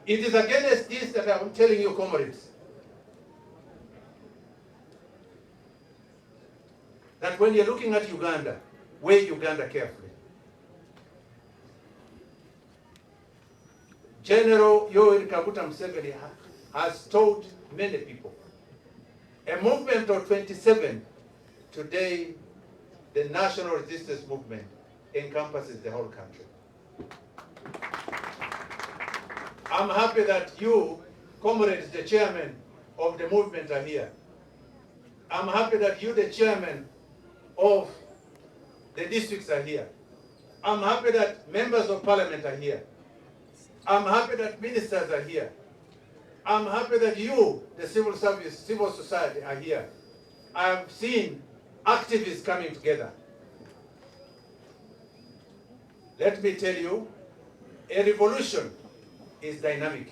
It is against this that I'm telling you, comrades, that when you're looking at Uganda, weigh Uganda carefully. General Yoweri Kaguta Museveni has told many people, a movement of 27, today the national resistance movement encompasses the whole country. I'm happy that you, comrades, the chairman of the movement, are here. I'm happy that you, the chairman of the districts, are here. I'm happy that members of parliament are here. I'm happy that ministers are here. I'm happy that you, the civil service, civil society, are here. I've seen activists coming together. Let me tell you, a revolution is dynamic.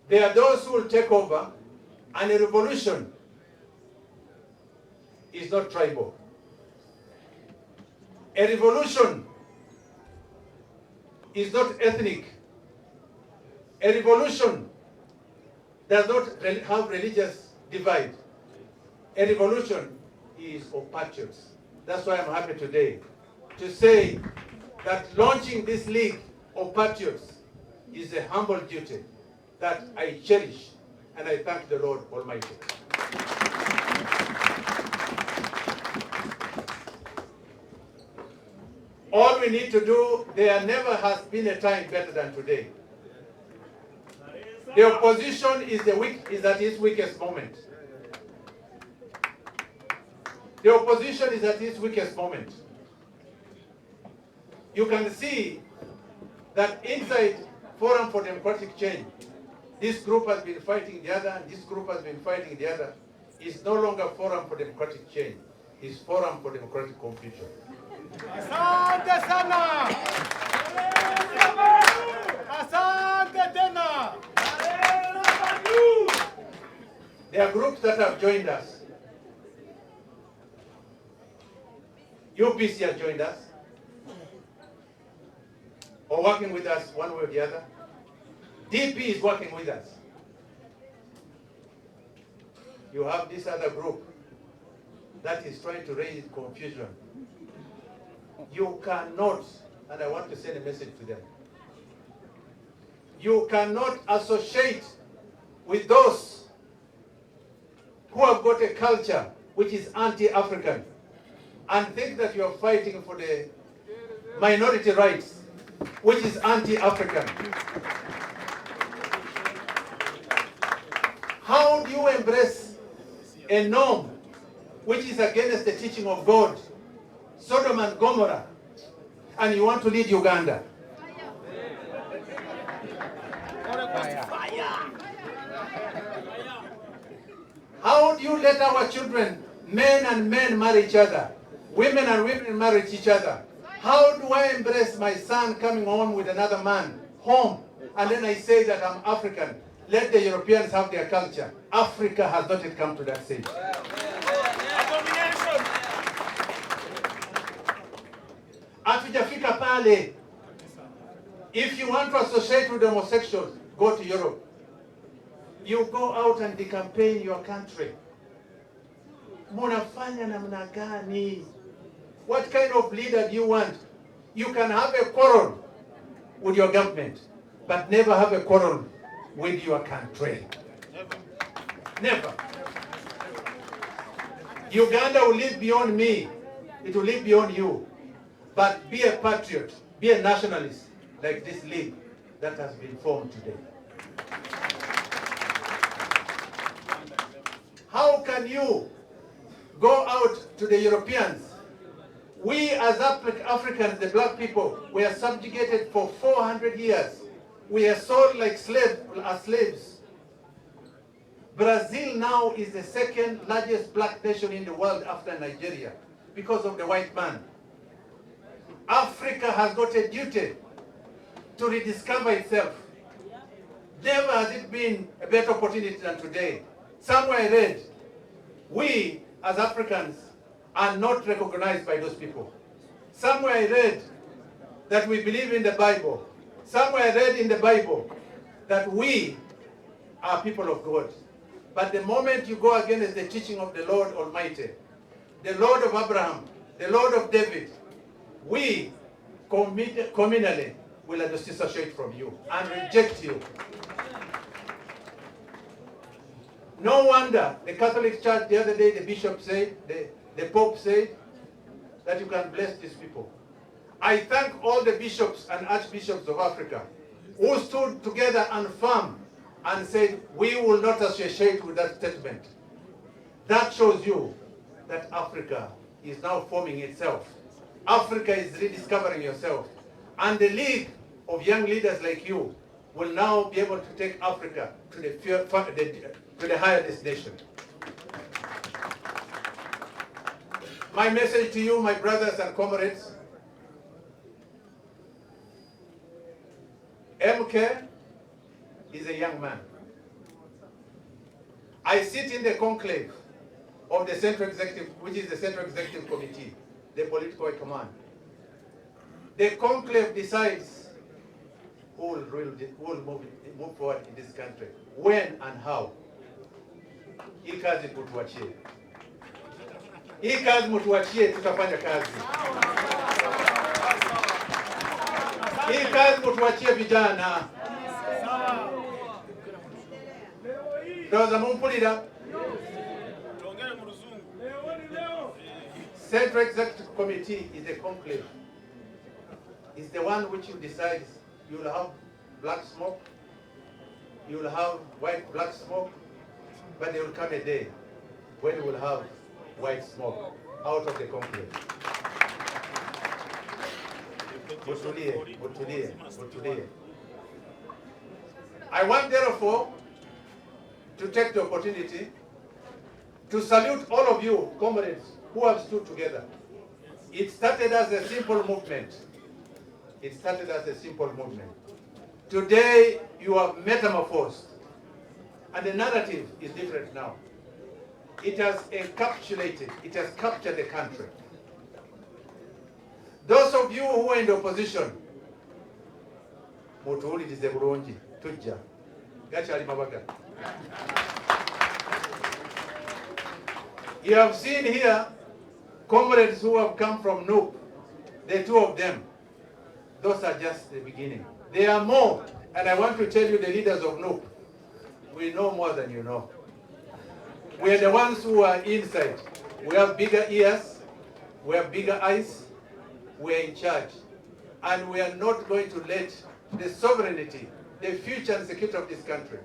There are those who will take over, and a revolution is not tribal. A revolution is not ethnic. A revolution does not have religious divide. A revolution is of patriots. That's why I'm happy today to say that launching this League of Patriots is a humble duty that I cherish, and I thank the Lord Almighty. All we need to do, there never has been a time better than today. The opposition is at its weakest moment. The opposition is at its weakest moment. You can see that inside Forum for Democratic Change, this group has been fighting the other, and this group has been fighting the other. It's no longer Forum for Democratic Change. It's Forum for Democratic Confusion. Asante sana. Asante tena. There are groups that have joined us. UPC has joined us, or working with us one way or the other. DP is working with us. You have this other group that is trying to raise confusion. You cannot, and I want to send a message to them, you cannot associate with those who have got a culture which is anti-African and think that you are fighting for the minority rights, which is anti-African. How do you embrace a norm which is against the teaching of God, Sodom and Gomorrah, and you want to lead Uganda? How do you let our children, men and men, marry each other? Women and women marry each other. How do I embrace my son coming home with another man home, and then I say that I'm African? Let the Europeans have their culture. Africa has not yet come to that stage. Hatujafika pale. If you want to associate with homosexuals, go to Europe. You go out and decampaign your country. Munafanya namna gani? What kind of leader do you want? You can have a quarrel with your government, but never have a quarrel with your country. Never. Uganda will live beyond me. It will live beyond you. But be a patriot, be a nationalist, like this league that has been formed today. How can you go out to the Europeans? We as Africans, the black people, were subjugated for 400 years. We are sold like slaves. Brazil now is the second largest black nation in the world after Nigeria because of the white man. Africa has got a duty to rediscover itself. Never has it been a better opportunity than today. Somewhere I read, we as Africans are not recognized by those people. Somewhere I read that we believe in the Bible. Somewhere I read in the Bible that we are people of God. But the moment you go against the teaching of the Lord Almighty, the Lord of Abraham, the Lord of David, we communally will disassociate from you and reject you. No wonder the Catholic Church the other day, the bishop said, the Pope said, that you can bless these people. I thank all the bishops and archbishops of Africa who stood together and firm and said, we will not associate with that statement. That shows you that Africa is now forming itself. Africa is rediscovering yourself. And the League of young leaders like you will now be able to take Africa to the higher destination. My message to you, my brothers and comrades, MK is a young man. I sit in the conclave of the Central Executive, which is the Central Executive Committee, the political command. The conclave decides who will move forward in this country, when and how. Hii kazi kutuachie. Hii kazi mtuachie, tutafanya kazi. Hii kazi mtuachie vijana. Ndoza mumpulira. Central Executive Committee is a conclave. It's the one which you decide you will have black smoke, you will have white black smoke, but there will come a day when you will have white smoke out of the conclave. Mutulie. I want therefore to take the opportunity to salute all of you, comrades, who have stood together. It started as a simple movement. Today, you have metamorphosed, and the narrative is different now. It has encapsulated, it has captured the country. Those of you who are in the opposition, mutuwulirize bulungi, tujja. Gakyali mabaga. You have seen here comrades who have come from Nup, the two of them. Those are just the beginning. There are more, and I want to tell you, the leaders of Nup, we know more than you know. We are the ones who are inside. We have bigger ears, we have bigger eyes, we are in charge. And we are not going to let the sovereignty, the future and security of this country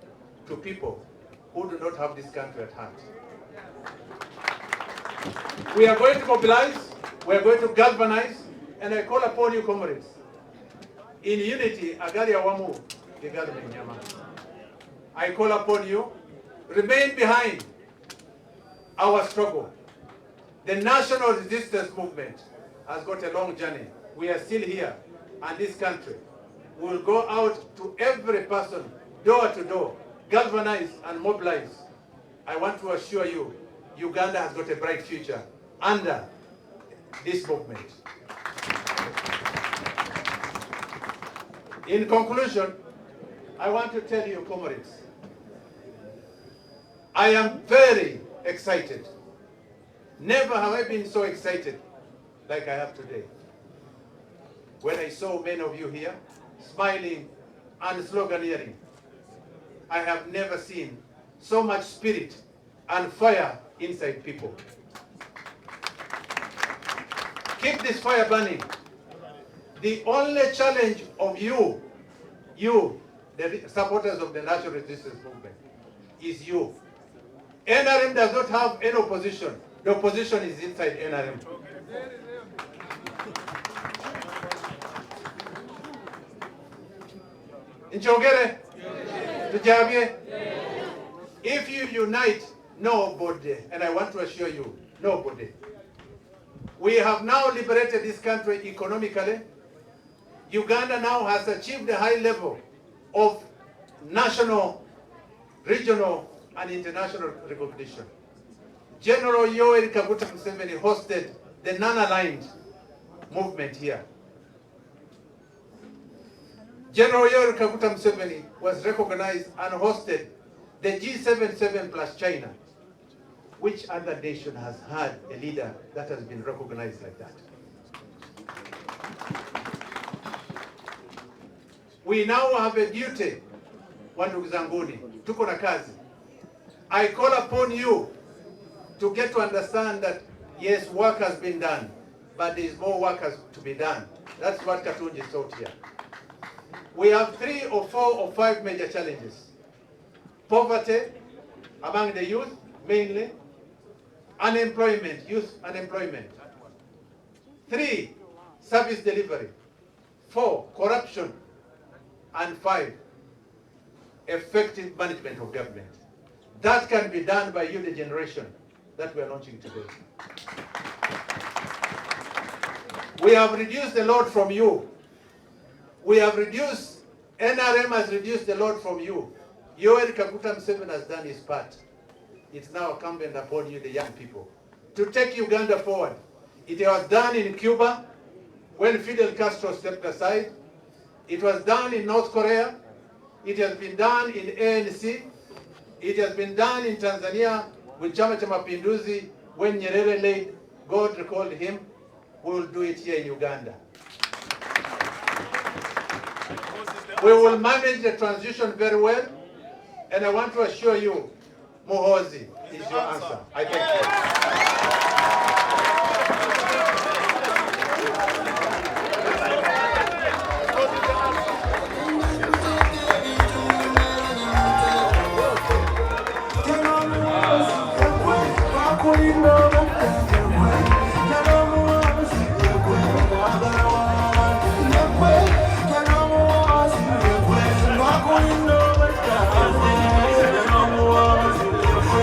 to people who do not have this country at heart. We are going to mobilize, we are going to galvanize, and I call upon you, comrades. In unity, agali awamu, the government nyama. I call upon you, remain behind our struggle. The national resistance movement has got a long journey. We are still here, and this country will go out to every person, door to door, galvanize and mobilize. I want to assure you, Uganda has got a bright future under this movement. In conclusion, I want to tell you, comrades, I am very excited. Never have I been so excited like I have today. When I saw many of you here, smiling and sloganeering, I have never seen so much spirit and fire inside people. Keep this fire burning. The only challenge of you, the supporters of the National Resistance Movement, is you. NRM does not have any opposition. The opposition is inside NRM. Nchogere? Tujabye? If you unite, nobody, and I want to assure you, nobody. We have now liberated this country economically. Uganda now has achieved a high level of national, regional, and international recognition. General Yoweri Kaguta Museveni hosted the non-aligned movement here. General Yoweri Kaguta Museveni was recognized and hosted the G77 plus China. Which other nation has had a leader that has been recognized like that? We now have a duty, wandugu zanguni, tuko na kazi. I call upon you to get to understand that yes, work has been done, but there is more work has to be done. That's what Katunji taught here. We have 3 or 4 or 5 major challenges. Poverty among the youth, mainly. Unemployment, youth unemployment. 3, service delivery. 4, corruption. And 5, effective management of government. That can be done by you, the generation that we are launching today. We have reduced the load from you. We have reduced, NRM has reduced the load from you. Yoweri Kaguta Museveni has done his part. It's now incumbent upon you, the young people, to take Uganda forward. It was done in Cuba when Fidel Castro stepped aside. It was done in North Korea. It has been done in ANC. It has been done in Tanzania with Chama cha Mapinduzi when Nyerere laid, God recalled him. We will do it here in Uganda. We will manage the transition very well, and I want to assure you, muhoozi is your answer. I thank you.